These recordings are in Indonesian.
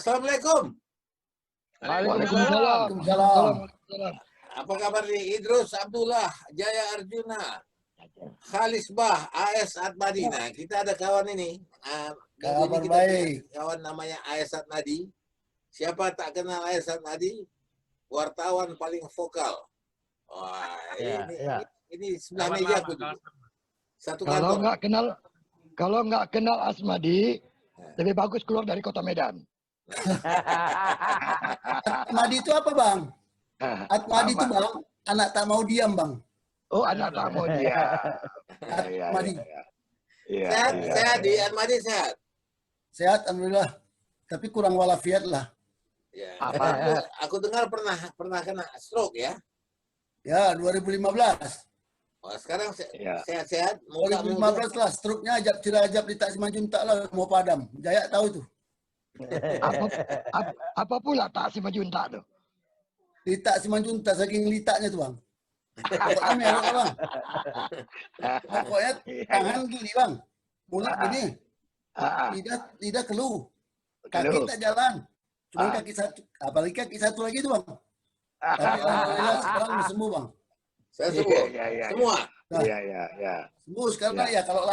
Assalamualaikum. Waalaikumsalam. Waalaikumsalam. Apa kabar nih Idrus Abdullah, Jaya Arjuna, Khalis Bah, AS Atmadi. Nah, kita ada kawan ini. Kabar kita baik. punya kawan namanya AS Atmadi. Siapa tak kenal AS Atmadi? Wartawan paling vokal. Wah, ini sebelah meja aku dulu. Satu Kalau kantor. nggak kenal Asmadi, lebih bagus keluar dari kota Medan. Atmadi itu apa, Bang? Atmadi itu, Bang, anak tak mau diam, Bang. Oh, anak tak mau dia. Atmadi. Sehat di Atmadi sehat. Sehat, alhamdulillah. Tapi kurang walafiat lah. Ya. Aku dengar pernah kena stroke ya. Ya, 2015. Oh, sekarang sehat-sehat. 2015 lah, stroke-nya ajab cirajab di Tak Simanjuntak lah, mau padam. Jaya tahu tuh. Apa pula tak si Majuntak tuh? Di Tak Simanjuntak, saking litaknya tuh, Bang. Pokoknya merah, Bang. Pokoknya tangan gini, Bang. Mulut gini. Lidah keluh. Kaki tak jalan. Cuma kaki satu. Apalagi kaki satu lagi tuh, Bang. Tapi alhamdulillah sekarang udah sembuh, Bang. Saya sembuh. Semua. Iya. Sembuh sekarang ya kalau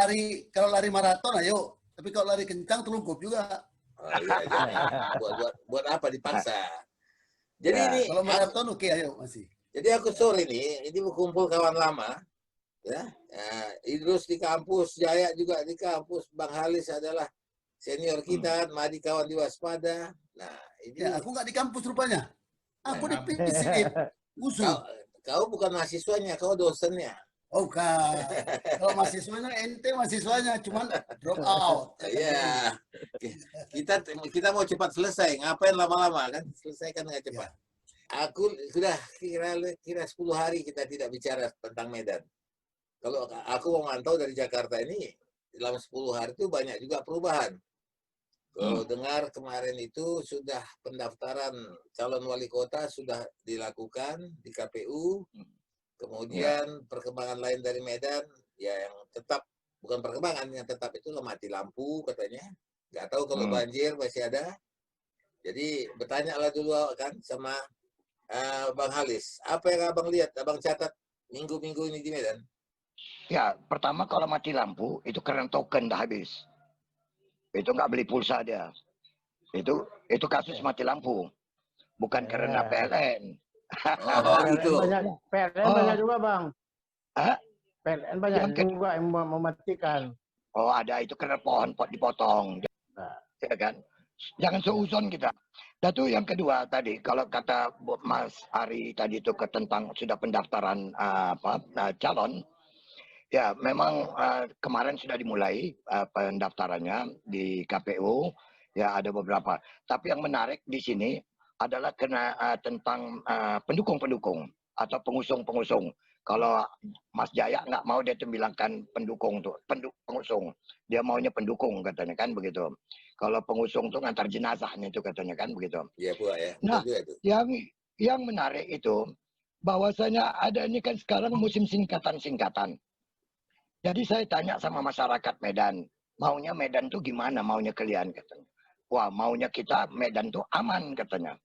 lari maraton ayo. Tapi kalau lari kencang terlungkup juga. Oh, iya. Buat apa dipaksa? Jadi ini kalau maraton oke, ayo masih. Jadi aku sore ini berkumpul kawan lama, ya. Idrus di kampus, Jaya juga di kampus, Bang Halis adalah senior kita, Madi kawan di Waspada. Nah, ini aku nggak di kampus rupanya. Aku di PISIP. Kau bukan mahasiswanya, kau dosennya. Oh, bukan. Kalau mahasiswanya ente mahasiswanya, cuman drop out. Iya. Kita mau cepat selesai, ngapain lama-lama kan? Selesaikan nggak cepat. Ya. Aku sudah kira 10 hari kita tidak bicara tentang Medan. Kalau aku memantau dari Jakarta ini, dalam 10 hari itu banyak juga perubahan. Kalau dengar kemarin itu sudah pendaftaran calon wali kota sudah dilakukan di KPU. Kemudian perkembangan lain dari Medan, ya yang tetap, bukan perkembangan, yang tetap itu mati lampu katanya. Nggak tahu kalau banjir masih ada. Jadi bertanyalah dulu kan sama Bang Halis. Apa yang abang lihat, abang catat minggu-minggu ini di Medan? Ya, pertama kalau mati lampu, itu karena token dah habis. Itu nggak beli pulsa dia. Itu kasus mati lampu. Bukan karena PLN. Gitu. PLN banyak juga, Bang. PLN banyak juga yang mematikan. Oh, ada itu karena pohon dipotong. Ya kan? Jangan seuzon kita. Dan itu yang kedua tadi, kalau kata Mas Ari tadi itu tentang sudah pendaftaran calon, ya memang kemarin sudah dimulai pendaftarannya di KPU, ya ada beberapa. Tapi yang menarik di sini adalah tentang pendukung-pendukung atau pengusung-pengusung. Kalau Mas Jaya nggak mau dia bilangkan pendukung tuh, pengusung. Dia maunya pendukung katanya kan begitu. Kalau pengusung tuh ngantar jenazahnya itu katanya kan begitu. Iya pula ya. Nah, yang menarik itu bahwasanya ada ini kan sekarang musim singkatan-singkatan. Jadi saya tanya sama masyarakat Medan, maunya Medan tuh gimana? Maunya kalian katanya. Wah, maunya kita Medan tuh aman katanya.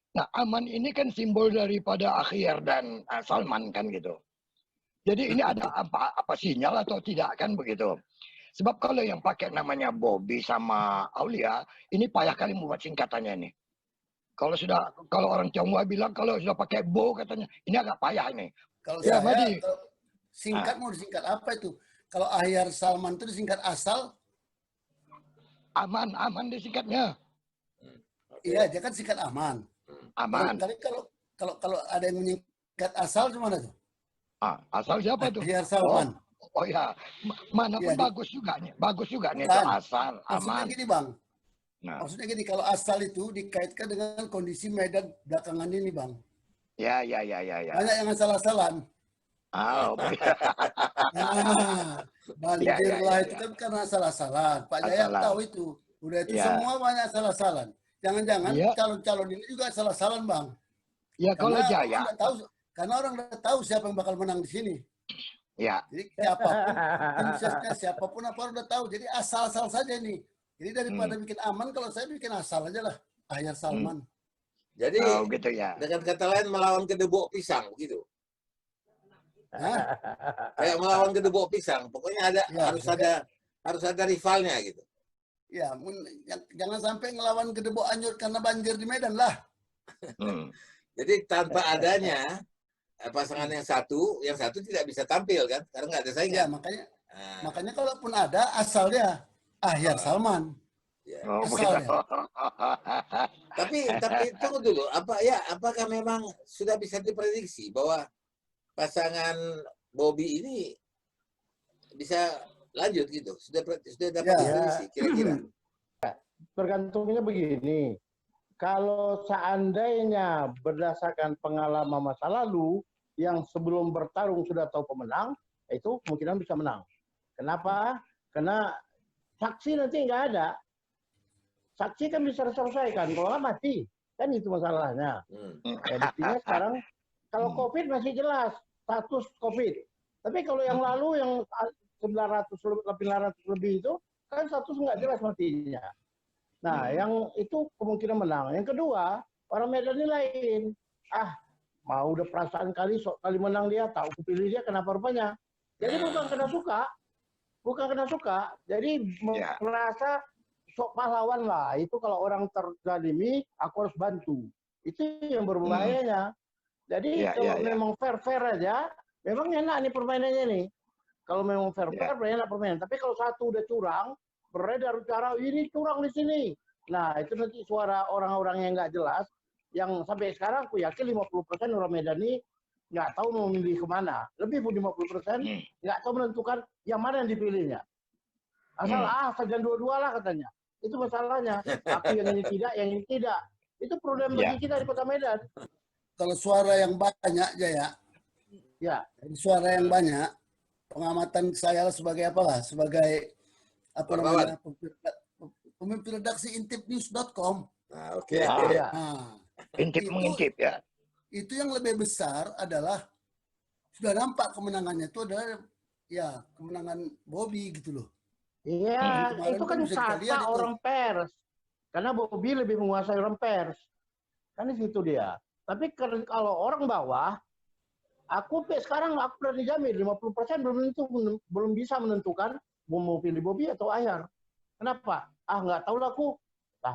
Nah, aman ini kan simbol daripada Akhir dan Salman kan gitu. Jadi ini ada apa sinyal atau tidak kan begitu. Sebab kalau yang pakai namanya Bobby sama Aulia, ini payah kali membuat singkatannya ini. Kalau orang Tionghoa bilang kalau sudah pakai Bo katanya, ini agak payah ini. Kalau ya, saya singkat mau disingkat apa itu? Kalau Akhir Salman itu disingkat asal? Aman disingkatnya. Iya, dia kan singkat aman. Aman. Tapi kalau ada yang menyingkat asal gimana tuh? Asal siapa tuh? Akhir Salman. Oh ya, mana pun ya, bagus juga nih itu asal maksudnya aman. Gini Bang, maksudnya gini, kalau asal itu dikaitkan dengan kondisi Medan belakangan ini Bang. Ya. Banyak yang asal-asalan. Banjir lah itu kan karena asal-asalan. Pak Jaya tahu itu. Udah itu semua banyak asal-asalan. Jangan-jangan calon-calon ini juga asal-asalan Bang. Ya kalau Jaya. Karena orang udah tahu siapa yang bakal menang di sini. Ya. Jadi siapapun apa udah tahu. Jadi asal-asal saja nih. Jadi daripada bikin aman, kalau saya bikin asal aja lah. Ahyar Salman. Jadi gitu ya. dengan kata lain melawan kedebok pisang gitu. Hah? Kayak melawan kedebok pisang. Pokoknya ada Ya, harus ada rivalnya gitu. Ya, jangan sampai ngelawan kedebok Anjur karena banjir di Medan lah. Jadi tanpa adanya pasangan yang satu tidak bisa tampil kan, karena nggak ada saingan. Ya, makanya kalaupun ada asalnya Ahyar Salman. Ya. Asalnya. Tapi tunggu dulu, apakah memang sudah bisa diprediksi bahwa pasangan Bobby ini bisa lanjut gitu? Sudah dapat prediksi kira-kira? Tergantungnya begini. Kalau seandainya berdasarkan pengalaman masa lalu yang sebelum bertarung sudah tahu pemenang, itu kemungkinan bisa menang. Kenapa? Karena saksi nanti nggak ada. Saksi kan bisa diselesaikan, kalau nggak mati. Kan itu masalahnya. Ya, buktinya sekarang, kalau COVID masih jelas, status COVID. Tapi kalau yang lalu, yang 800 lebih itu, kan status nggak jelas matinya. Nah, yang itu kemungkinan menang. Yang kedua, orang Medan ini lain. Mau udah perasaan kali menang dia, tahu kupilih dia, kenapa rupanya. Jadi bukan kena suka. Jadi merasa sok pahlawan lah. Itu kalau orang terzalimi, aku harus bantu. Itu yang berbahayanya. Jadi kalau memang fair aja, memang enak nih permainannya nih. Kalau memang fair, enak permainan. Tapi kalau satu udah curang, beredar cara ini curang di sini. Nah, itu nanti suara orang-orang yang nggak jelas, yang sampai sekarang aku yakin 50% orang Medan ini nggak tahu mau memilih kemana. Lebih pun 50% nggak tahu menentukan yang mana yang dipilihnya. Asal saja dua-dua lah katanya. Itu masalahnya. Aku yang ini tidak, yang ini tidak. Itu problem bagi kita di Kota Medan. Kalau suara yang banyak, Jaya. Ya. Suara yang banyak, pengamatan saya sebagai apalah, sebagai pemimpin redaksi intipnews.com. Oke. Intip mengintip ya. Itu yang lebih besar adalah sudah nampak kemenangannya itu adalah kemenangan Bobby gitu loh. Iya, itu kan kata orang pers. Karena Bobby lebih menguasai orang pers. Kan di situ dia. Tapi kalau orang bawah, sekarang aku udah dijamin 50% belum bisa menentukan mau pilih Bobby atau Ahyar. Kenapa? Nggak tahu lah aku.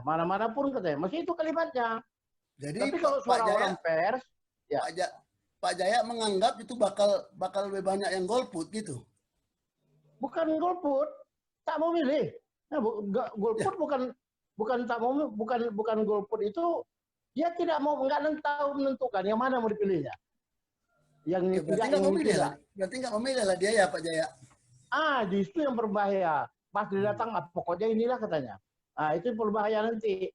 Mana-mana pun katanya. Masih itu kalimatnya. Jadi tapi kalau suara orang pers, Pak Jaya menganggap itu bakal lebih banyak yang golput gitu. Bukan golput, tak mau milih. Nah, golput bukan golput itu dia tidak mau, nggak tahu menentukan yang mana mau dipilihnya. Yang berarti nggak memilih lah. Berarti nggak memilih lah dia ya Pak Jaya. Justru yang berbahaya. Pas dia datang, pokoknya inilah katanya. Itu berbahaya nanti.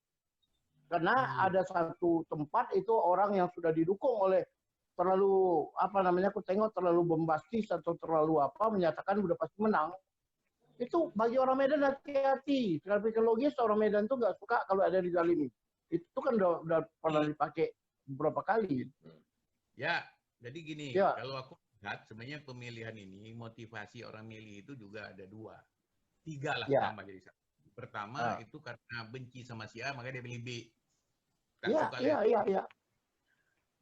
Karena ada satu tempat itu orang yang sudah didukung oleh terlalu aku tengok terlalu bombastis atau terlalu menyatakan udah pasti menang. Itu bagi orang Medan hati-hati. Secara psikologis orang Medan tuh nggak suka kalau ada dizalimi. Itu kan udah pernah dipakai beberapa kali. Ya, jadi gini, kalau aku lihat sebenarnya pemilihan ini motivasi orang milih itu juga ada 2, 3 lah tambah jadi 1. Pertama itu karena benci sama si A maka dia pilih B. Iya.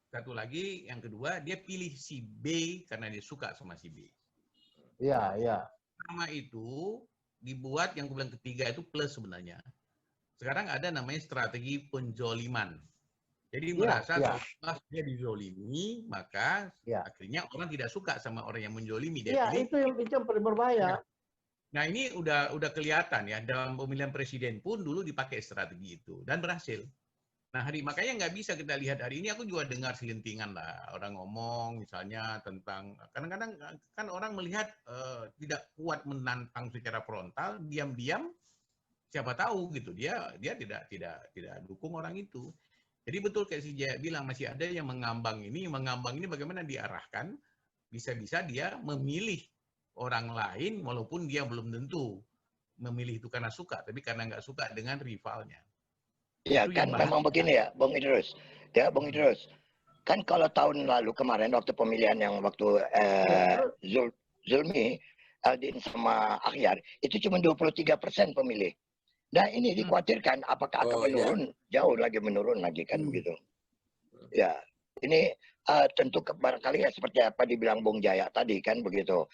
Satu lagi, yang kedua, dia pilih si B karena dia suka sama si B. Iya. Pertama itu dibuat, yang aku bilang ketiga itu plus sebenarnya. Sekarang ada namanya strategi penjoliman. Jadi merasa kalau dia dizolimi, maka akhirnya orang tidak suka sama orang yang menjolimi. Iya, itu yang paling berbahaya. Nah ini udah kelihatan ya, dalam pemilihan presiden pun dulu dipakai strategi itu dan berhasil. Nah makanya nggak bisa kita lihat hari ini, aku juga dengar selintingan lah orang ngomong misalnya tentang, kadang-kadang kan orang melihat tidak kuat menantang secara frontal, diam-diam siapa tahu gitu dia tidak dukung orang itu. Jadi betul kayak si Jaya bilang, masih ada yang mengambang ini bagaimana diarahkan, bisa-bisa dia memilih orang lain walaupun dia belum tentu memilih itu karena suka, tapi karena nggak suka dengan rivalnya. Ya kan memang begini ya, Bung Idrus. Ya, Bung Idrus. Kan kalau tahun lalu kemarin waktu pemilihan yang waktu Zulmi, Aldin sama Akhyar, itu cuma 23% pemilih. Nah ini dikhawatirkan apakah akan Oh, ya. menurun, jauh lagi menurun lagi kan begitu. Ya, ini tentu barangkali ya seperti apa dibilang Bung Jaya tadi kan begitu.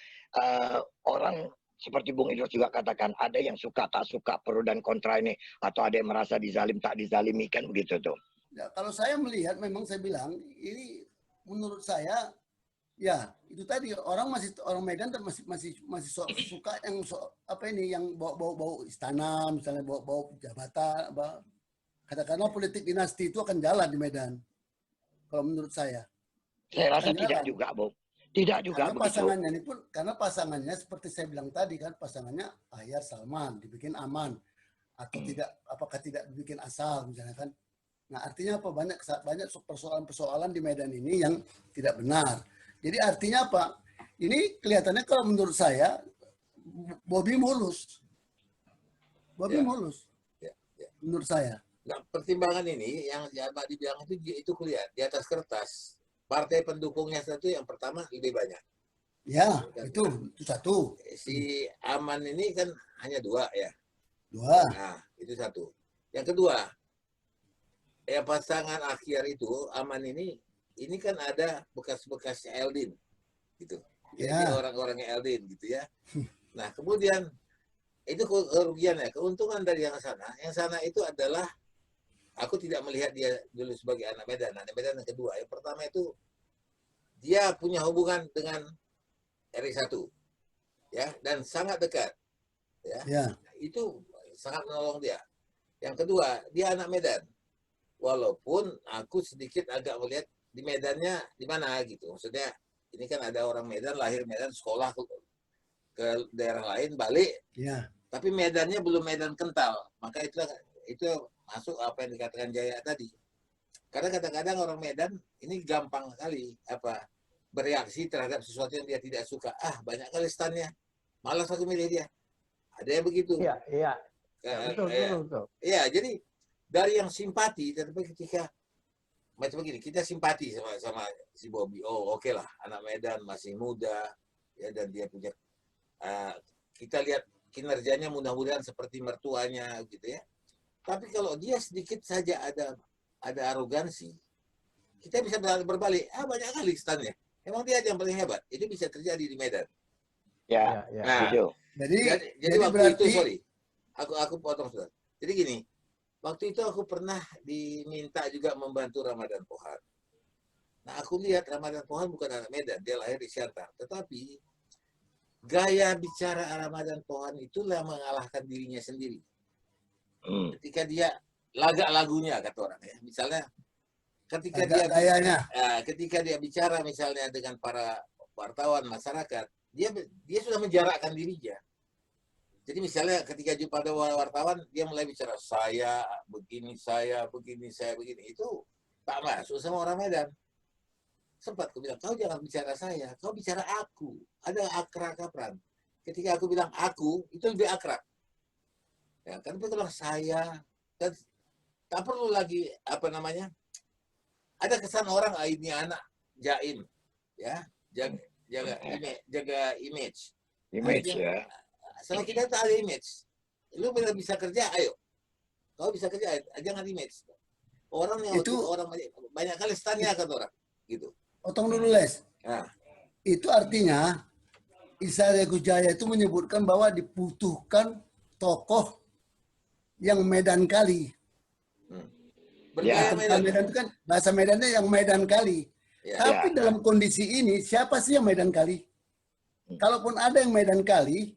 Orang seperti Bung Idrus juga katakan ada yang suka tak suka, pro dan kontra ini, atau ada yang merasa dizalim tak dizalimi kan begitu tuh. Ya, kalau saya melihat memang saya bilang ini menurut saya ya itu tadi orang Medan masih suka yang apa ini yang bau istana misalnya bau jabatan katakanlah politik dinasti itu akan jalan di Medan kalau menurut saya. Saya rasa Akan tidak jalan. juga, Bung. Tidak juga Karena begitu. pasangannya ini pun karena pasangannya seperti saya bilang tadi kan pasangannya Ahyar Salman dibikin aman atau tidak apakah tidak dibikin asal misalnya kan. Nah, artinya apa? Banyak persoalan-persoalan di Medan ini yang tidak benar. Jadi artinya apa? Ini kelihatannya kalau menurut saya Bobby mulus. Bobby Ya. mulus. Ya. Menurut saya. Nah, pertimbangan ini yang Mbak dibilang itu kuliah di atas kertas. Partai pendukungnya satu yang pertama lebih banyak. Ya, itu satu. Si Aman ini kan hanya 2 ya. 2. Nah, itu satu. Yang kedua, ya pasangan akhir itu Aman ini kan ada bekas-bekasnya Eldin gitu. Jadi orang-orangnya Eldin gitu ya. Nah, kemudian itu kerugiannya, keuntungan dari yang sana itu adalah aku tidak melihat dia dulu sebagai anak Medan yang kedua. Yang pertama itu dia punya hubungan dengan RI1 ya dan sangat dekat ya. Itu sangat menolong dia. Yang kedua, dia anak Medan. Walaupun aku sedikit agak melihat di Medannya di mana gitu. Maksudnya ini kan ada orang Medan lahir Medan sekolah ke daerah lain balik. Ya. Tapi Medannya belum Medan kental. Maka itu masuk apa yang dikatakan Jaya tadi. Karena kadang-kadang orang Medan ini gampang kali bereaksi terhadap sesuatu yang dia tidak suka. Banyak kali stannya. Malas aku milih dia. Ada yang begitu. Iya. Betul. Iya, jadi dari yang simpati, tapi ketika macam begini, kita simpati sama si Bobby. Oh, oke lah, anak Medan masih muda, ya dan dia punya. Kita lihat kinerjanya mudah-mudahan seperti mertuanya, gitu ya. Tapi kalau dia sedikit saja ada arogansi, kita bisa berbalik. Banyak kali stannya. Emang dia yang paling hebat. Itu bisa terjadi di Medan. Ya. Nah, jadi waktu berarti, itu sorry, aku potong sudah. Jadi gini. Waktu itu aku pernah diminta juga membantu Ramadan Pohan. Nah, aku lihat Ramadan Pohan bukan anak Medan, dia lahir di Siantar. Tetapi gaya bicara Ramadan Pohan itulah mengalahkan dirinya sendiri. Ketika dia lagak lagunya kata orang ya. Misalnya ketika dia bicara misalnya dengan para wartawan masyarakat, dia sudah menjarakkan dirinya. Jadi misalnya ketika jumpa ada wartawan, dia mulai bicara saya begini. Itu tak masuk sama orang Medan. Sempat aku bilang, kau jangan bicara saya, kau bicara aku. Ada akrab-akrab. Ketika aku bilang aku, itu lebih akrab. Ya, kan kalau saya, kan tak perlu lagi ada kesan orang ini anak jaim, ya jaga image. Ya. Sama kita tak ada image. Lu bisa kerja, ayo. Kau bisa kerja, jangan image. Orang yang itu orang banyak kali stannya kata orang, gitu. Potong dulu Les. Nah. Itu artinya Isarya Gujaya itu menyebutkan bahwa dibutuhkan tokoh yang Medan kali. Medan itu kan bahasa Medannya yang Medan kali. Tapi dalam kondisi ini siapa sih yang Medan kali? Kalaupun ada yang Medan kali,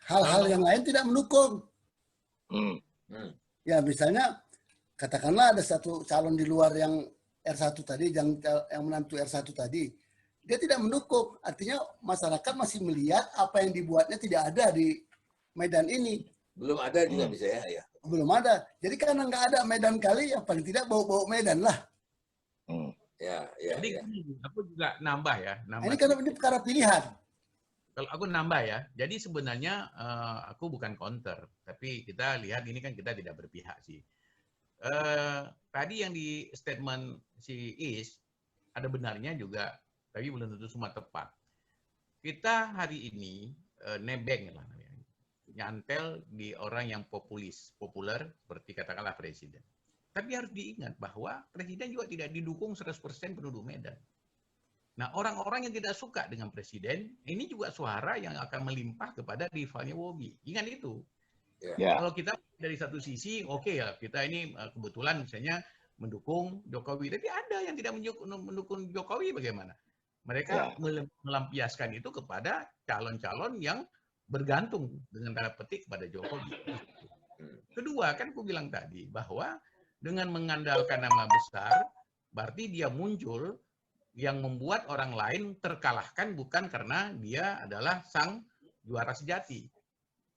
hal-hal yang lain tidak mendukung. Ya misalnya katakanlah ada satu calon di luar yang R1 tadi, yang menantu R1 tadi, dia tidak mendukung. Artinya masyarakat masih melihat apa yang dibuatnya tidak ada di Medan ini. Belum ada juga bisa ya. Belum ada. Jadi karena nggak ada Medan kali, yang paling tidak bau-bau Medan lah. Jadi aku juga nambah ya. Ini karena ini perkara pilihan. Kalau aku nambah ya, jadi sebenarnya aku bukan counter, tapi kita lihat ini kan kita tidak berpihak sih. Tadi yang di statement si Is, ada benarnya juga, tapi belum tentu semua tepat. Kita hari ini nebeng lah namanya. nyantel di orang yang populer, seperti katakanlah presiden. Tapi harus diingat bahwa presiden juga tidak didukung 100% penduduk Medan. Nah, orang-orang yang tidak suka dengan presiden, ini juga suara yang akan melimpah kepada rivalnya Bobby. Ingat itu. Ya. Kalau kita dari satu sisi, oke ya, kita ini kebetulan misalnya mendukung Jokowi. Tapi ada yang tidak mendukung Jokowi bagaimana? Mereka melampiaskan itu kepada calon-calon yang bergantung dengan tanda petik kepada Jokowi. Kedua, kan aku bilang tadi bahwa dengan mengandalkan nama besar, berarti dia muncul yang membuat orang lain terkalahkan bukan karena dia adalah sang juara sejati.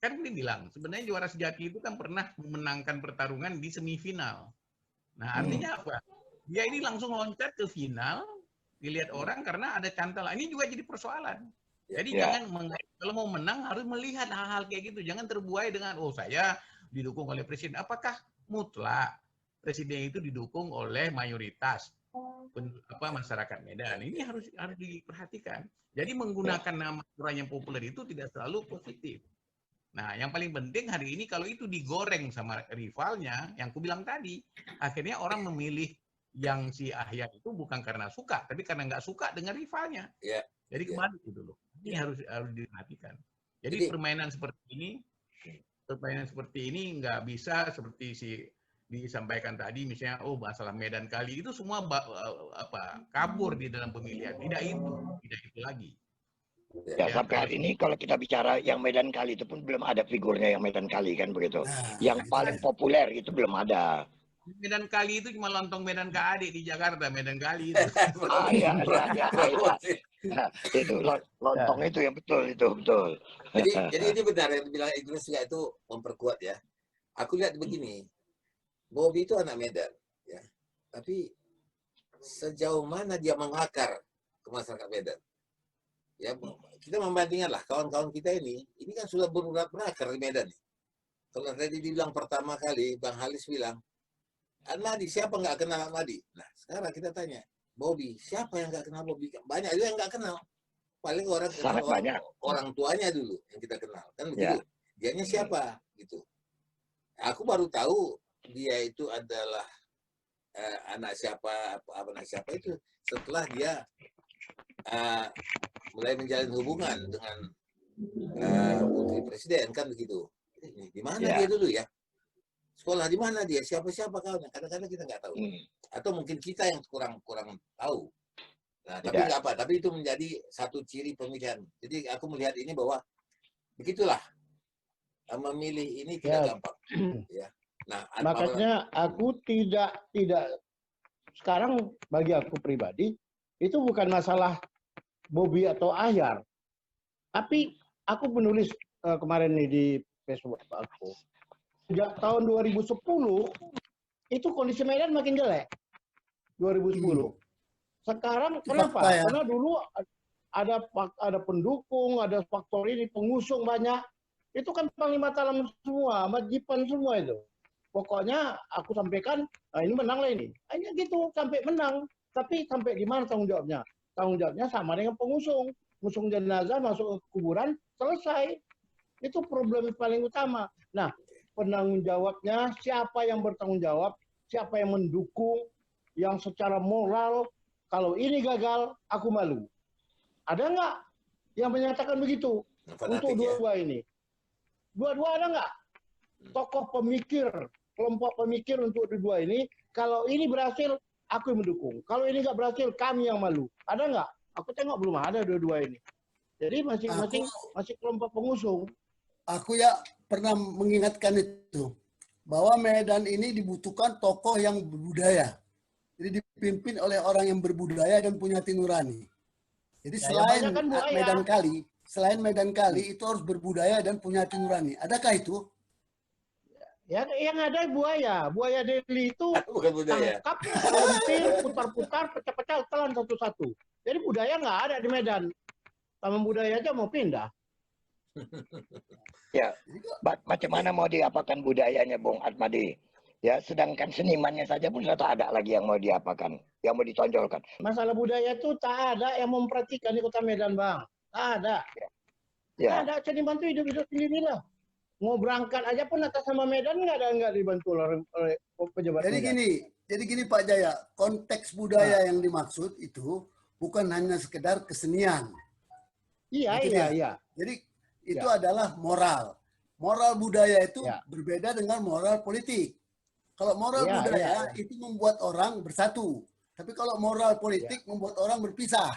Kan dia bilang, sebenarnya juara sejati itu kan pernah memenangkan pertarungan di semifinal. Nah, artinya apa? Dia ini langsung loncat ke final, dilihat orang karena ada cantelan. Ini juga jadi persoalan. Jadi jangan, kalau mau menang harus melihat hal-hal kayak gitu. Jangan terbuai dengan, oh saya didukung oleh presiden. Apakah mutlak presiden itu didukung oleh mayoritas masyarakat Medan? Ini harus diperhatikan. Jadi menggunakan nama orang yang populer itu tidak selalu positif. Nah, yang paling penting hari ini kalau itu digoreng sama rivalnya, yang aku bilang tadi, akhirnya orang memilih yang si Ahyar itu bukan karena suka, tapi karena nggak suka dengan rivalnya. Jadi kembali itu loh. Ini harus diperhatikan. Jadi permainan seperti ini nggak bisa seperti disampaikan tadi, misalnya masalah Medan Kali itu semua kabur di dalam pemilihan. Tidak itu lagi. Ya, sampai hari ini kalau kita bicara yang Medan Kali itu pun belum ada figurnya yang Medan Kali kan begitu. Yang paling populer itu belum ada. Medan Kali itu cuma lontong Medan KAD di Jakarta, Medan Kali itu. Iya. Itu lontong itu yang betul. Jadi ini benar yang dibilang Idrus juga itu memperkuat ya. Aku lihat begini, Bobby itu anak Medan, ya. Tapi sejauh mana dia mengakar ke masyarakat Medan? Ya, kita membandingkan lah kawan-kawan kita ini kan sudah berakar di Medan. Kalau tadi dibilang pertama kali, Bang Halis bilang, Ahmadi, siapa nggak kenal Ahmadi? Nah, sekarang kita tanya, Bobby, siapa yang nggak kenal Bobby? Banyak juga yang nggak kenal. Paling orang kenal orang tuanya dulu yang kita kenal, kan begitu. Dianya siapa? Gitu. Aku baru tahu dia itu adalah anak siapa itu setelah dia mulai menjalin hubungan dengan putri presiden, kan begitu. Di mana dia dulu ya? Sekolah di mana dia? Siapa kawannya? Kadang-kadang kita nggak tahu. Atau mungkin kita yang kurang tahu. Nah, tapi nggak apa. Tapi itu menjadi satu ciri pemilihan. Jadi aku melihat ini bahwa begitulah memilih ini tidak gampang. Ya. Nah, makanya aku tidak sekarang bagi aku pribadi itu bukan masalah Bobby atau Ahyar. Tapi aku menulis kemarin nih di Facebook aku. Sejak tahun 2010 itu kondisi Medan makin jelek. 2010. Sekarang kenapa? Karena dulu ada pendukung, ada faktor ini, pengusung banyak. Itu kan Panglima Talam semua, Majipan semua itu. Pokoknya aku sampaikan, ini menang lah ini. Hanya gitu, sampai menang. Tapi sampai di mana tanggung jawabnya? Tanggung jawabnya sama dengan pengusung. Ngusung jenazah masuk ke kuburan, selesai. Itu problem paling utama. Nah, penanggung jawabnya, siapa yang bertanggung jawab, siapa yang mendukung, yang secara moral, kalau ini gagal, aku malu. Ada nggak yang menyatakan begitu? Untuk dua-dua ini. Dua-dua ada nggak? Tokoh pemikir, kelompok pemikir untuk dua ini, kalau ini berhasil, aku yang mendukung. Kalau ini nggak berhasil, kami yang malu. Ada nggak? Aku tengok belum ada dua-dua ini. Jadi masih kelompok pengusung. Aku ya pernah mengingatkan itu, bahwa Medan ini dibutuhkan tokoh yang berbudaya. Jadi dipimpin oleh orang yang berbudaya dan punya hati nurani. Jadi selain Medan Kali itu harus berbudaya dan punya hati nurani. Adakah itu? Ya, yang ada buaya Deli itu bukan budaya. Tangkap, lontir, putar-putar, pecah-pecah, telan satu-satu. Jadi budaya nggak ada di Medan. Taman budaya aja mau pindah. Ya, macam mana mau diapakan budayanya, Bung Ahmadi? Ya, sedangkan senimannya saja pun sudah tak ada lagi yang mau diapakan, yang mau ditonjolkan. Masalah budaya itu tak ada yang memperhatikan di kota Medan, Bang. Tak ada. Tak ada, seniman itu hidup sendiri lah. Mau berangkat aja pun atas nama Medan nggak dibantu oleh pejabat Medan. Jadi gini Pak Jaya, konteks budaya yang dimaksud itu bukan hanya sekedar kesenian. Iya, Gitu iya, ya. iya. Jadi itu adalah moral. Moral budaya itu Ya. berbeda dengan moral politik. Kalau moral budaya itu membuat orang bersatu. Tapi kalau moral politik membuat orang berpisah.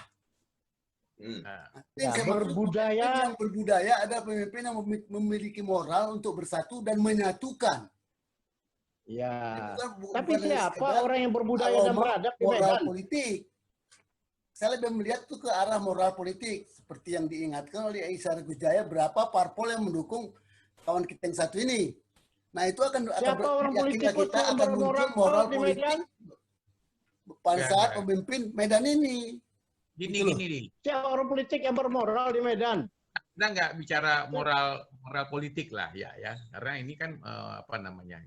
Berbudaya. Yang berbudaya ada pemimpin yang memiliki moral untuk bersatu dan menyatukan. Ya. Bukan Tapi siapa orang yang berbudaya dan beradab di moral Medan? politik. Saya lebih melihat tuh ke arah moral politik seperti yang diingatkan oleh Aisyah Wijaya, berapa parpol yang mendukung kawan kita yang satu ini. Nah itu akan orang politikus kita yang akan muncul moral di politik Medan? pada saat pemimpin Medan ini. Gini. Siapa orang politik yang bermoral di Medan? Kita nggak bicara moral politik lah ya, karena ini kan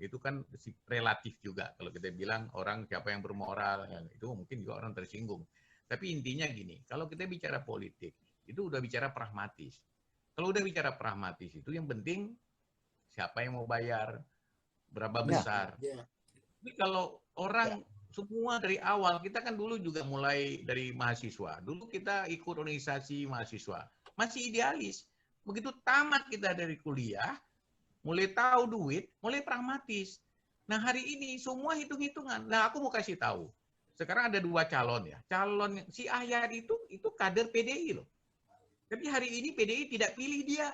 itu kan relatif juga. Kalau kita bilang orang siapa yang bermoral, ya, itu mungkin juga orang tersinggung. Tapi intinya gini, kalau kita bicara politik, itu udah bicara pragmatis. Kalau udah bicara pragmatis itu yang penting siapa yang mau bayar, berapa besar. Tapi kalau orang semua dari awal, kita kan dulu juga mulai dari mahasiswa. Dulu kita ikut organisasi mahasiswa. Masih idealis. Begitu tamat kita dari kuliah, mulai tahu duit, mulai pragmatis. Nah hari ini semua hitung-hitungan. Nah aku mau kasih tahu. Sekarang ada 2 calon ya. Calon si Ahyar itu kader PDI loh. Tapi hari ini PDI tidak pilih dia.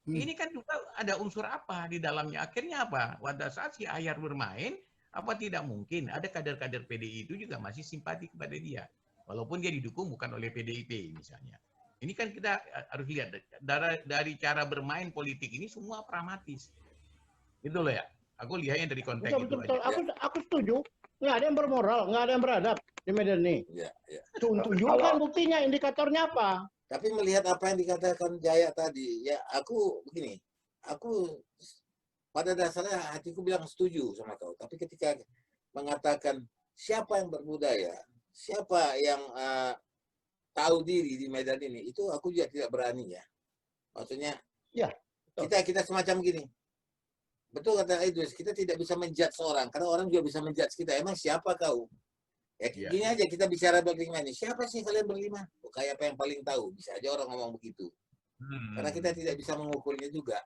Ini kan juga ada unsur apa di dalamnya. Akhirnya apa? Pada saat si Ahyar bermain, apa tidak mungkin ada kader-kader PDI itu juga masih simpati kepada dia. Walaupun dia didukung bukan oleh PDIP misalnya. Ini kan kita harus lihat dari cara bermain politik ini semua pragmatis. Gitu loh ya. Aku lihatnya dari konteks itu aja. Aku setuju. Nggak ada yang bermoral, nggak ada yang beradab di Medan nih. Tunjukkan buktinya, indikatornya apa? Tapi melihat apa yang dikatakan Jaya tadi, ya aku begini, aku pada dasarnya hatiku bilang setuju sama kau. Tapi ketika mengatakan siapa yang berbudaya, siapa yang tahu diri di Medan ini, itu aku juga tidak berani ya. Maksudnya, kita semacam gini. Betul kata Idris, kita tidak bisa menjudge orang, karena orang juga bisa menjudge kita. Emang siapa kau? Ya gini aja, kita bicara berlima ini. Siapa sih kalian berlima? Kayak apa yang paling tahu? Bisa aja orang ngomong begitu. Karena kita tidak bisa mengukurnya juga.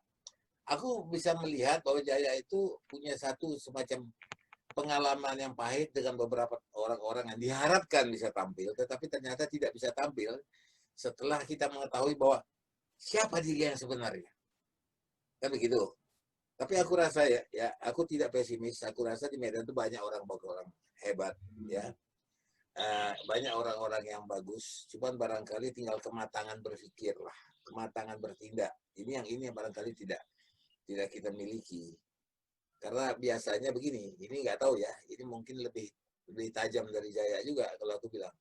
Aku bisa melihat bahwa Jaya itu punya satu semacam pengalaman yang pahit dengan beberapa orang-orang yang diharapkan bisa tampil, tetapi ternyata tidak bisa tampil setelah kita mengetahui bahwa siapa dia yang sebenarnya. Kan begitu. Tapi aku rasa ya aku tidak pesimis. Aku rasa di Medan itu banyak orang hebat, ya. Banyak orang-orang yang bagus. Cuman barangkali tinggal kematangan berpikir lah, kematangan bertindak. Ini yang barangkali tidak kita miliki. Karena biasanya begini, ini nggak tahu ya. Ini mungkin lebih tajam dari Jaya juga kalau aku bilang.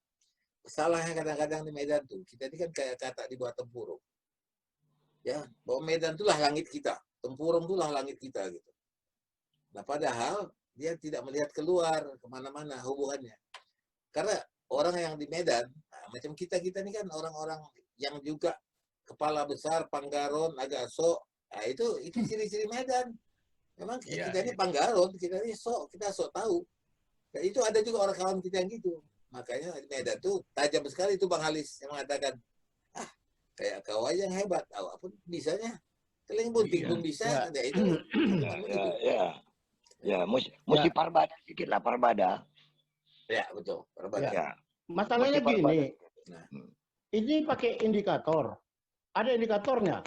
Salahnya kadang-kadang di Medan tuh, kita ini kan kayak kata di bawah tempurung. Ya, bahwa Medan itulah langit kita. Tempurung itulah langit kita gitu. Nah padahal dia tidak melihat keluar kemana-mana hubungannya. Karena orang yang di Medan, macam kita ini kan orang-orang yang juga kepala besar, panggaron, agak sok. Nah itu ciri-ciri Medan. Memang kita ini panggaron, kita ini sok, kita sok tahu. Dan itu ada juga orang kawan kita yang gitu. Makanya di Medan tuh tajam sekali itu Bang Halis yang mengatakan, kayak kau aja yang hebat, apapun bisanya. Keling bunting pun bisa, ya itu. Mesti Parbada sedikit lah, Parbada. Ya, betul. Parbada. Ya. Masalahnya gini, ini pakai indikator. Ada indikatornya.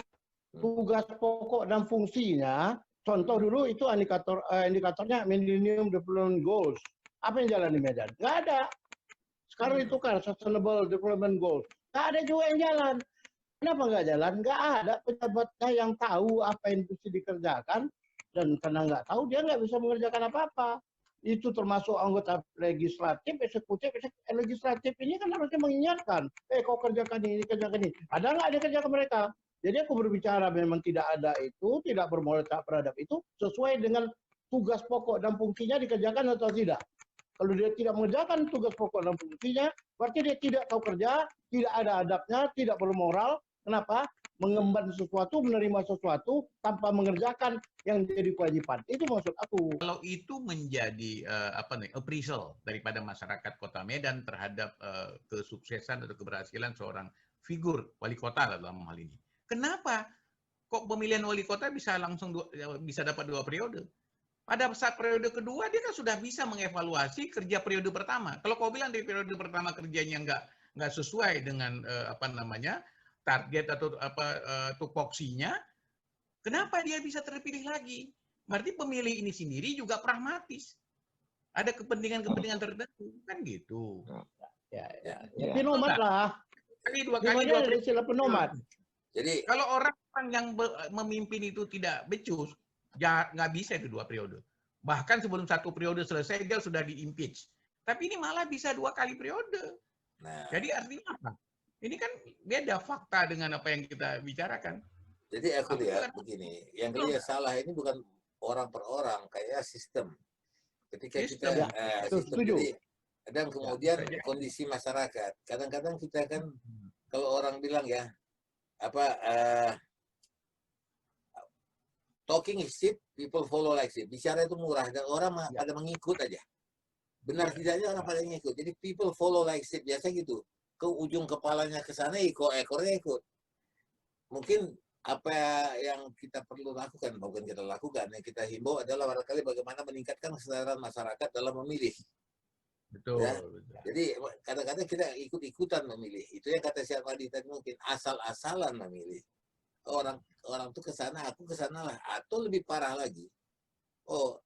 Tugas pokok dan fungsinya, contoh dulu itu indikatornya Millennium Development Goals. Apa yang jalan di Medan? Nggak ada. Sekarang itu kan Sustainable Development Goals. Nggak ada juga yang jalan. Kenapa nggak jalan? Nggak ada pejabatnya yang tahu apa yang mesti dikerjakan, dan karena nggak tahu dia nggak bisa mengerjakan apa-apa. Itu termasuk anggota legislatif, eksekutif. Legislatif ini kan harusnya mengingatkan, kau kerjakan ini, kerjakan ini. Ada nggak dia kerjakan mereka? Jadi aku berbicara memang tidak ada itu, tidak bermoral, tak beradab itu sesuai dengan tugas pokok dan fungsinya dikerjakan atau tidak. Kalau dia tidak mengerjakan tugas pokok dan fungsinya, berarti dia tidak tahu kerja, tidak ada adabnya, tidak bermoral. Kenapa? mengemban sesuatu, menerima sesuatu tanpa mengerjakan yang jadi kewajiban. Itu maksud aku. Kalau itu menjadi appraisal daripada masyarakat Kota Medan terhadap kesuksesan atau keberhasilan seorang figur wali kota dalam hal ini. Kenapa kok pemilihan wali kota bisa langsung bisa dapat 2 periode? Pada saat periode kedua dia kan sudah bisa mengevaluasi kerja periode pertama. Kalau kau bilang di periode pertama kerjanya nggak sesuai dengan target atau tupoksinya, kenapa dia bisa terpilih lagi? Berarti pemilih ini sendiri juga pragmatis. Ada kepentingan-kepentingan tertentu, kan gitu. Ya. Penomat lah. Dua kali ada istilah penomat. Jadi kalau orang yang memimpin itu tidak becus, nggak bisa itu 2 periode. Bahkan sebelum 1 periode selesai dia sudah di-impeach. Tapi ini malah bisa 2 kali periode. nah, Jadi artinya apa? Ini kan beda fakta dengan apa yang kita bicarakan. Jadi aku lihat begini, yang dia salah ini bukan orang per orang, kayak sistem. Ketika kita sistem, jadi, dan kemudian kondisi masyarakat. Kadang-kadang kita kan, kalau orang bilang ya, talking is cheap, people follow like sheep. Bicara itu murah dan orang pada mengikut aja. Benar tidaknya orang pada mengikut. Jadi people follow like sheep, biasa gitu. Ke ujung kepalanya ke sana, ekornya ikut. Mungkin apa yang kita perlu lakukan, bukan kita lakukan, yang kita himbau adalah barangkali bagaimana meningkatkan kesadaran masyarakat dalam memilih. Betul. Ya? Jadi kadang-kadang kita ikut-ikutan memilih. Itu yang kata Syed Madi tadi, mungkin asal-asalan memilih. Orang tuh ke sana, aku ke sana lah. Atau lebih parah lagi. Oh,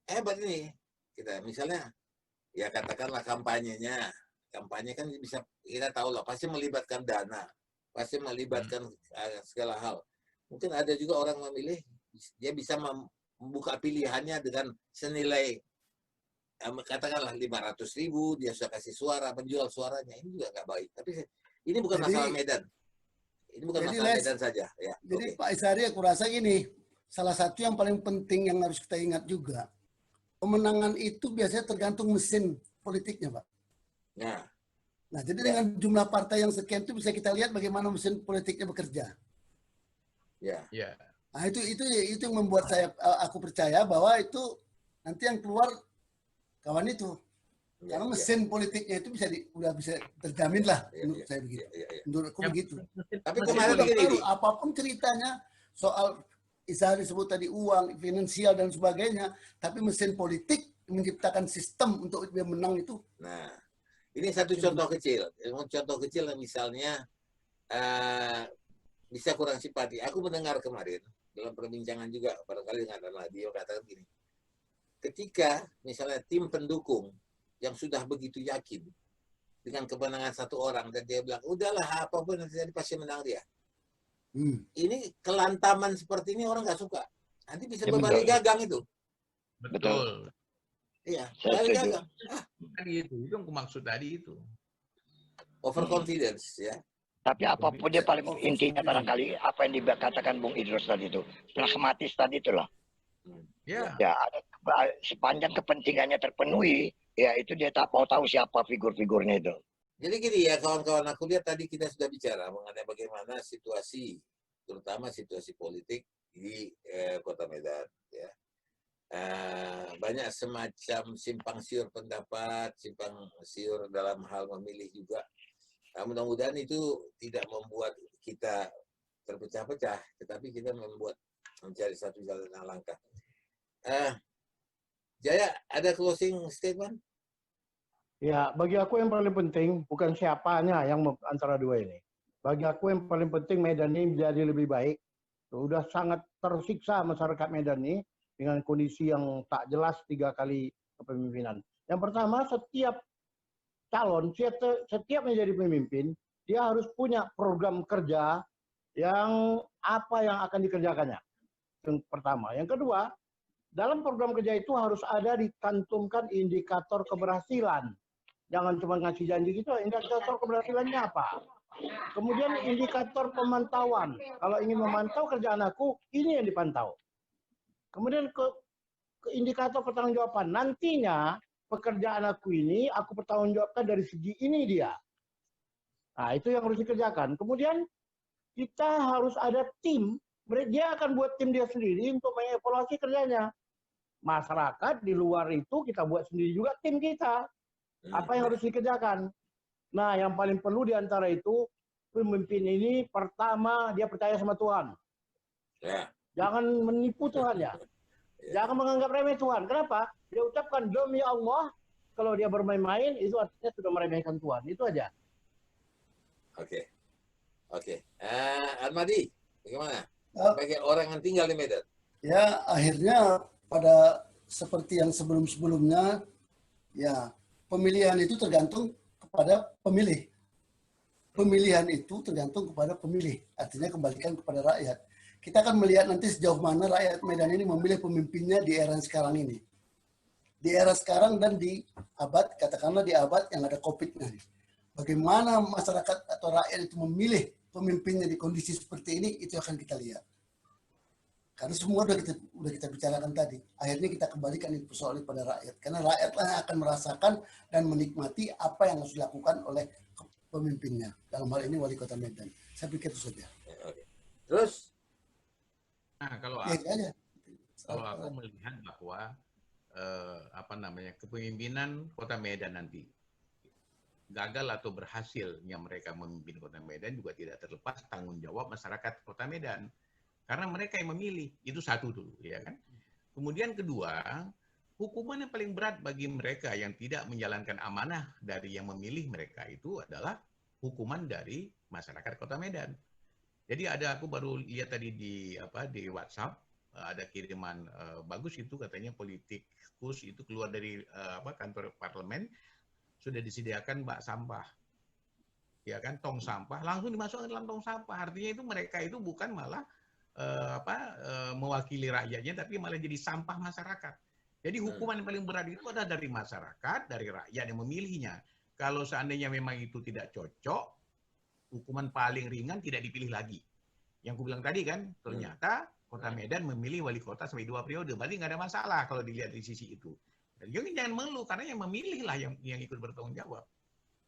hebat ini. Kita misalnya, ya katakanlah kampanyenya. Kampanye kan bisa, kita tahu lah, pasti melibatkan dana. Pasti melibatkan segala hal. Mungkin ada juga orang memilih, dia bisa membuka pilihannya dengan senilai, katakanlah 500.000, dia sudah kasih suara, menjual suaranya. Ini juga nggak baik. Tapi ini bukan masalah Medan. Ini bukan masalah Medan saja. Ya, jadi Pak Isari, aku rasa gini, salah satu yang paling penting yang harus kita ingat juga, pemenangan itu biasanya tergantung mesin politiknya, Pak. Nah, jadi dengan jumlah partai yang sekian itu bisa kita lihat bagaimana mesin politiknya bekerja. Nah, itu yang membuat aku percaya bahwa itu nanti yang keluar kawan itu. Karena mesin politiknya itu udah bisa terjamin lah, menurut saya begitu. Menurutku begitu. Tapi kemarin begini, apapun ceritanya soal Isari sebut tadi uang, finansial dan sebagainya, tapi mesin politik menciptakan sistem untuk dia menang itu. Nah, ini satu contoh kecil. Contoh kecil misalnya bisa kurang simpati. Aku mendengar kemarin dalam perbincangan juga barangkali dengan dia katakan gini. Ketika misalnya tim pendukung yang sudah begitu yakin dengan kemenangan satu orang dan dia bilang, udahlah apapun yang terjadi pasti menang dia. Ini kelantaman seperti ini orang nggak suka. Nanti bisa berbalik gagang itu. Betul. Iya, berbalik gagang. Itu yang aku maksud tadi itu. Overconfidence ya. Tapi apapun dia paling intinya barangkali apa yang dikatakan Bung Idrus tadi itu, pragmatis tadi itulah. Ya, ada sepanjang kepentingannya terpenuhi, ya itu dia tak mau tahu siapa figur-figurnya itu. Jadi gini ya kawan-kawan, aku lihat tadi kita sudah bicara mengenai bagaimana situasi, terutama situasi politik di Kota Medan. Ya. Banyak semacam simpang siur pendapat, simpang siur dalam hal memilih juga. Mudah-mudahan itu tidak membuat kita terpecah-pecah, tetapi kita mencari satu jalan yang langkah. Jaya, ada closing statement? Ya, bagi aku yang paling penting bukan siapanya yang antara dua ini. Bagi aku yang paling penting Medan ini menjadi lebih baik. Sudah sangat tersiksa masyarakat Medan ini dengan kondisi yang tak jelas 3 kali kepemimpinan. Yang pertama, setiap calon, setiap menjadi pemimpin, dia harus punya program kerja yang apa yang akan dikerjakannya. Yang pertama. Yang kedua, dalam program kerja itu harus ada dicantumkan indikator keberhasilan. Jangan cuma ngasih janji gitu, indikator keberhasilannya apa? Kemudian indikator pemantauan. Kalau ingin memantau kerjaan aku, ini yang dipantau. Kemudian ke indikator pertanggungjawaban. Nantinya pekerjaan aku ini, aku pertanggungjawabkan dari segi ini dia. Nah, itu yang harus dikerjakan. Kemudian kita harus ada tim. Dia akan buat tim dia sendiri untuk mengevaluasi kerjanya. Masyarakat di luar itu kita buat sendiri juga tim kita. Apa yang harus dikerjakan? Nah, yang paling perlu di antara itu, pemimpin ini pertama dia percaya sama Tuhan. Ya. Jangan menipu Tuhan ya. Jangan menganggap remeh Tuhan. Kenapa? Dia ucapkan demi Allah. Kalau dia bermain-main, itu artinya sudah meremehkan Tuhan. Itu aja. Oke. Ahmadi, bagaimana? Sebagai orang yang tinggal di Medan. Ya, akhirnya pada seperti yang sebelum-sebelumnya, ya pemilihan itu tergantung kepada pemilih. Pemilihan itu tergantung kepada pemilih. Artinya kembalikan kepada rakyat. Kita akan melihat nanti sejauh mana rakyat Medan ini memilih pemimpinnya di era sekarang ini. Di era sekarang dan di abad, katakanlah di abad yang ada COVID-nya. Bagaimana masyarakat atau rakyat itu memilih pemimpinnya di kondisi seperti ini, itu akan kita lihat. Karena semua udah kita bicarakan tadi. Akhirnya kita kembalikan itu persoalan pada rakyat. Karena rakyatlah yang akan merasakan dan menikmati apa yang harus dilakukan oleh pemimpinnya. Dalam hal ini Wali Kota Medan. Saya pikir itu saja. Terus? Nah, kalau aku melihat bahwa kepemimpinan Kota Medan nanti gagal atau berhasilnya mereka memimpin Kota Medan juga tidak terlepas tanggung jawab masyarakat Kota Medan. Karena mereka yang memilih, itu satu dulu, ya kan. Kemudian kedua, hukuman yang paling berat bagi mereka yang tidak menjalankan amanah dari yang memilih mereka itu adalah hukuman dari masyarakat Kota Medan. Jadi aku baru lihat tadi di WhatsApp, ada kiriman bagus itu katanya politikus itu keluar dari kantor parlemen sudah disediakan bak sampah. Ya kan, tong sampah langsung dimasukkan dalam tong sampah. Artinya itu mereka itu bukan malah mewakili rakyatnya, tapi malah jadi sampah masyarakat. Jadi hukuman yang paling berat itu adalah dari masyarakat, dari rakyat yang memilihnya. Kalau seandainya memang itu tidak cocok, hukuman paling ringan tidak dipilih lagi. Yang aku bilang tadi kan, ternyata Kota Medan memilih wali kota sampai 2 periode. Berarti nggak ada masalah kalau dilihat dari sisi itu. Dan jangan mengeluh, karena yang memilih lah yang ikut bertanggung jawab.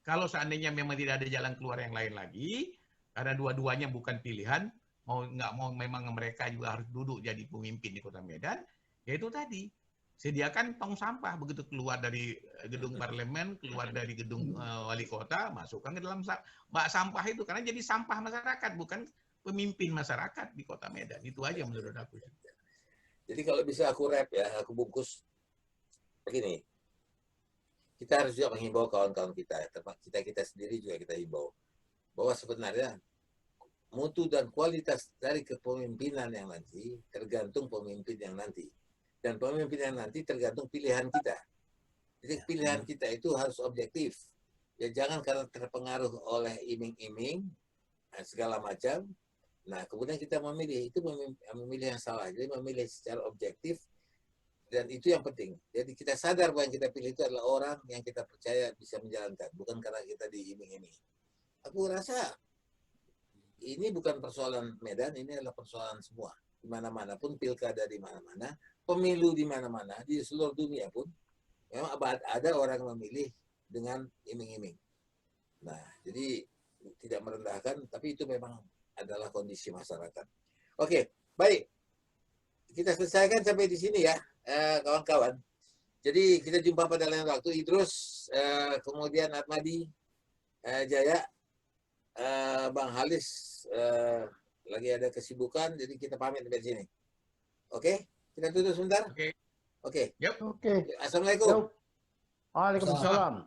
Kalau seandainya memang tidak ada jalan keluar yang lain lagi, karena dua-duanya bukan pilihan, mau memang mereka juga harus duduk jadi pemimpin di Kota Medan, yaitu tadi, sediakan tong sampah begitu keluar dari gedung parlemen, keluar dari gedung wali kota, masukkan ke dalam bak sampah itu, karena jadi sampah masyarakat, bukan pemimpin masyarakat di Kota Medan. Itu aja menurut aku. Jadi kalau bisa aku wrap ya, aku bungkus begini. Kita harus juga menghimbau kawan-kawan kita, kita sendiri juga kita himbau bahwa sebenarnya mutu dan kualitas dari kepemimpinan yang nanti tergantung pemimpin yang nanti. Dan pemimpin yang nanti tergantung pilihan kita. Jadi pilihan kita itu harus objektif. Ya jangan karena terpengaruh oleh iming-iming segala macam. Nah, kemudian kita memilih, itu memilih yang salah. Jadi memilih secara objektif, dan itu yang penting. Jadi kita sadar bahwa yang kita pilih itu adalah orang yang kita percaya bisa menjalankan, bukan karena kita diiming-iming. Aku rasa ini bukan persoalan Medan, ini adalah persoalan semua. Di mana-mana pun, pilkada di mana-mana, pemilu di mana-mana, di seluruh dunia pun, memang ada orang memilih dengan iming-iming. Nah, jadi tidak merendahkan, tapi itu memang adalah kondisi masyarakat. Oke, baik. Kita selesaikan sampai di sini ya, kawan-kawan. Jadi kita jumpa pada lain waktu. Idrus, kemudian Ahmadi, Jaya, Bang Halis lagi ada kesibukan, jadi kita pamit dari sini. Oke, kita tutup sebentar. Oke. Oke. Yep. Oke. Assalamualaikum. Waalaikumsalam.